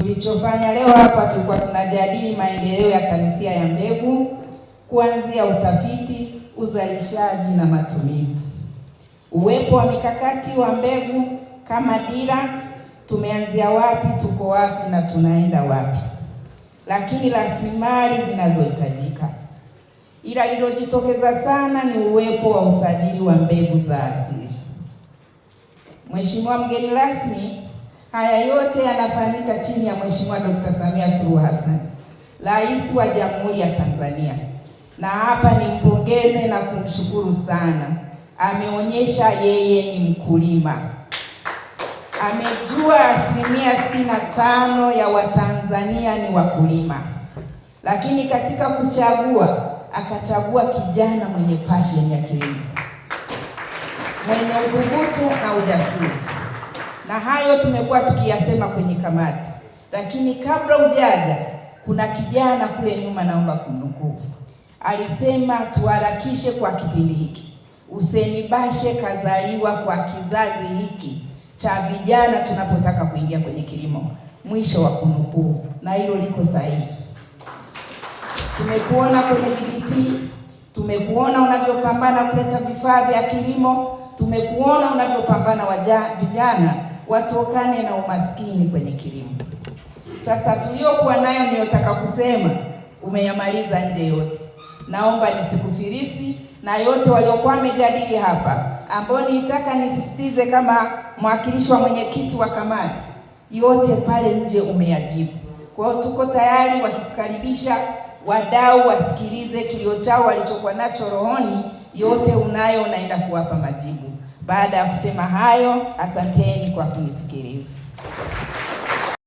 Tulichofanya leo hapa, tulikuwa tunajadili maendeleo ya tansia ya mbegu, kuanzia utafiti, uzalishaji na matumizi. Uwepo wa mikakati wa mbegu kama dira, tumeanzia wapi, tuko wapi na tunaenda wapi. Lakini rasilimali zinazohitajika. Ila lilojitokeza sana ni uwepo wa usajili wa mbegu za asili. Mheshimiwa mgeni rasmi, haya yote yanafanyika chini ya Mheshimiwa Dr. Samia Suluhu Hassan, Rais wa Jamhuri ya Tanzania. Na hapa nimpongeze na kumshukuru sana. Ameonyesha yeye ni mkulima. Amejua 65% ya Watanzania ni wakulima. Lakini katika kuchagua, akachagua kijana mwenye passion ya kilimo, mwenye udhubutu na ujasiri. Na hayo tumekuwa tukiyasema kwenye kamati. Lakini kabla hujaja, kuna kijana kule nyuma, naomba kunukuu. Alisema tuharakishe kwa kipindi hiki. Usenibashe kazaliwa kwa kizazi hiki cha vijana tunapotaka kuingia kwenye kilimo. Mwisho wa kunukuu. Na hilo liko sahihi. Tumekuona kwenye BBT, tumekuona unavyopambana kuleta vifaa vya kilimo, tumekuona unavyopambana vijana watokane na umaskini kwenye kilimo. Sasa tuliokuwa nayo niliyotaka kusema umeyamaliza nje yote. Naomba nisikufirisi na yote waliokuwa wamejadili hapa, ambao nitaka nisisitize kama mwakilishi wa mwenyekiti wa kamati, yote pale nje umeyajibu. Kwa hiyo tuko tayari wakikukaribisha wadau wasikilize kilio chao walichokuwa nacho rohoni, yote unaenda kuwapa majibu. Baada ya kusema hayo, asanteni kwa kunisikiliza.